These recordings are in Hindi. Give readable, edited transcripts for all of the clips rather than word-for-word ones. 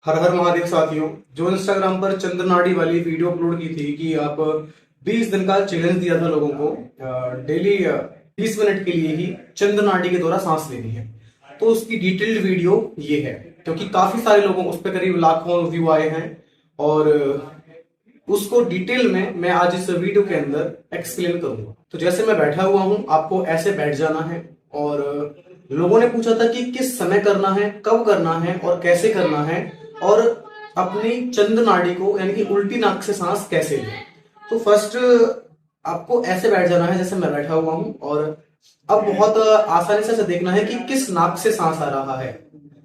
हर हर महादेव साथियों। जो इंस्टाग्राम पर चंद्र नाड़ी वाली वीडियो अपलोड की थी कि आप 20 दिन का चैलेंज दिया था लोगों को, डेली 30 मिनट के लिए ही चंद्र नाड़ी के द्वारा सांस लेनी है। तो उसकी डिटेल्ड वीडियो ये है, क्योंकि काफी सारे लोगों उस पर करीब लाखों व्यू आए हैं और उसको डिटेल में मैं आज इस वीडियो के अंदर एक्सप्लेन करूंगा। तो जैसे मैं बैठा हुआ हूं, आपको ऐसे बैठ जाना है और लोगों ने पूछा था कि किस समय करना है, कब करना है और कैसे करना है, और अपनी चंद्र नाड़ी को यानी कि उल्टी नाक से सांस कैसे लें। तो फर्स्ट आपको ऐसे बैठ जाना है जैसे मैं बैठा हुआ हूं, और अब बहुत आसानी से देखना है कि किस नाक से सांस आ रहा है।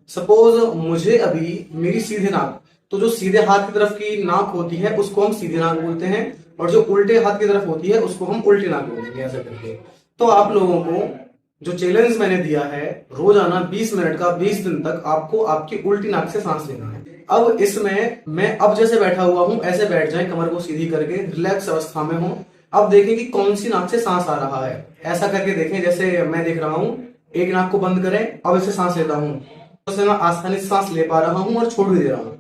सपोज मुझे अभी मेरी सीधे नाक, तो जो सीधे हाथ की तरफ की नाक होती है उसको हम सीधे नाक बोलते हैं, और जो उल्टे हाथ की तरफ होती है उसको हम उल्टी नाक बोलेंगे, ऐसा करके। तो आप लोगों को जो चैलेंज मैंने दिया है, रोजाना 20 मिनट का 20 दिन तक आपको आपकी उल्टी नाक से सांस लेना है। अब इसमें मैं अब जैसे बैठा हुआ हूं ऐसे बैठ जाएं, कमर को सीधी करके रिलैक्स अवस्था में हो। अब देखें कि कौन सी नाक से सांस आ रहा है, ऐसा करके देखें। जैसे मैं देख रहा हूं, एक नाक को बंद करें, अब इसे सांस लेता हूं तो मैं आसानी से सांस ले पा रहा हूं और छोड़ भी दे रहा हूं।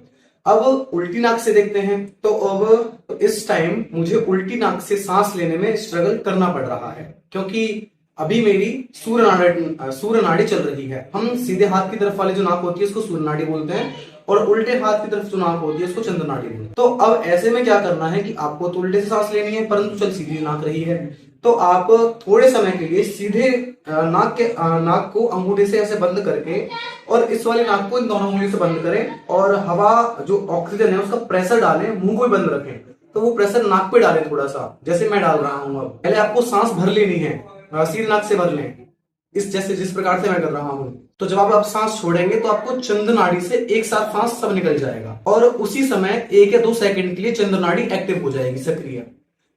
अब उल्टी नाक से देखते हैं, तो अब इस टाइम मुझे उल्टी नाक से सांस लेने में स्ट्रगल करना पड़ रहा है, क्योंकि अभी मेरी सूर्य नाड़ी चल रही है। हम सीधे हाथ की तरफ वाली जो नाक होती है उसको सूर्य नाड़ी बोलते हैं, और उल्टे हाथ की तरफ जो नाक होती है उसको चंद्र नाड़ी बोलते हैं। तो अब ऐसे में क्या करना है कि आपको तो उल्टे से सांस लेनी है, परंतु चल सीधी नाक रही है, तो आप थोड़े समय के लिए सीधे नाक को अंगूठे से ऐसे बंद करके, और इस वाली नाक को इन दोनों उंगलियों से बंद करें, और हवा जो ऑक्सीजन है उसका प्रेशर डालें, मुंह को भी बंद रखें। तो वो प्रेशर नाक पे डालें थोड़ा सा, जैसे मैं डाल रहा हूं। अब पहले आपको सांस भर लेनी है, सीधे नाक से भर लें, इस जैसे जिस प्रकार से मैं कर रहा हूं। तो जब आप सांस छोड़ेंगे तो आपको चंद्र नाड़ी से एक साथ सांस सब निकल जाएगा, और उसी समय 1 या 2 सेकंड के लिए चंद्र नाड़ी एक्टिव हो जाएगी, सक्रिय।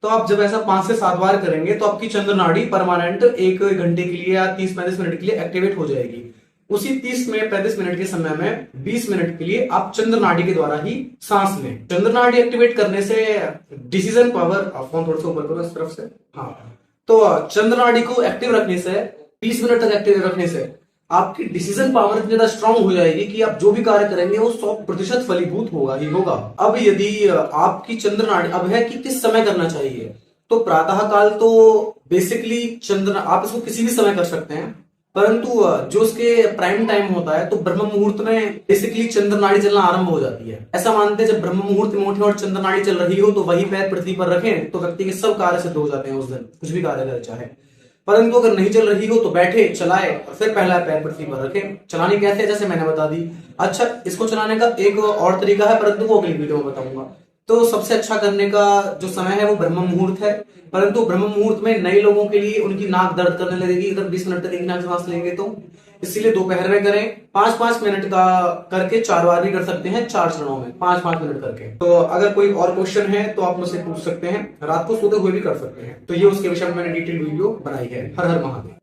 तो आप जब ऐसा 5 से 7 बार करेंगे तो आपकी चंद्र नाड़ी परमानेंट 1 घंटे के लिए या 30-35 मिनट के लिए एक्टिवेट हो जाएगी। उसी 30 में 35 मिनट के समय में 20 मिनट के लिए आप चंद्र नाड़ी के द्वारा ही सांस लें। चंद्र नाड़ी एक्टिवेट करने से डिसीजन पावर, फोन थोड़ा सा ऊपर करो इस तरफ से, हाँ। तो चंद्र नाड़ी को एक्टिव रखने से, 20 मिनट तक एक्टिव रखने से आपकी डिसीजन पावर इतनी ज्यादा स्ट्रांग हो जाएगी कि आप जो भी कार्य करेंगे वो 100% फलीभूत होगा ही होगा। अब यदि आपकी चंद्र नाड़ी अब है कि किस समय करना चाहिए, तो प्रातः काल तो बेसिकली चंद्र आप इसको किसी भी समय कर सकते हैं, परंतु जो उसके प्राइम टाइम होता है तो ब्रह्म मुहूर्त में बेसिकली चंद्र नाड़ी चलना आरंभ हो जाती है। ऐसा मानते हैं जब ब्रह्म मुहूर्त में उठे और चंद्र नाड़ी चल रही हो तो वही पैर पृथ्वी पर रखें तो व्यक्ति के सब कार्य सिद्ध हो जाते हैं उस दिन, कुछ भी कार्य करे चाहे। परंतु अगर नहीं चल रही हो तो बैठे, चलाए और फिर पहला पैर पृथ्वी पर रखें। चलानी कैसे है जैसे मैंने बता दी। अच्छा, इसको चलाने का एक और तरीका है, परंतु वो अगली वीडियो में बताऊंगा। तो सबसे अच्छा करने का जो समय है वो ब्रह्म मुहूर्त है, परंतु ब्रह्म मुहूर्त में नए लोगों के लिए उनकी नाक दर्द करने लगेगी अगर 20 मिनट तक एक नाक सांस लेंगे तो, इसीलिए दोपहर में करें। 5-5 मिनट का करके 4 बार भी कर सकते हैं, 4 चरणों में 5-5 मिनट करके। तो अगर कोई और क्वेश्चन है तो आप मुझसे पूछ सकते हैं, रात को सोते हुए भी कर सकते हैं। तो ये उसके विषय में मैंने डिटेल वीडियो बनाई है। हर हर महादेव।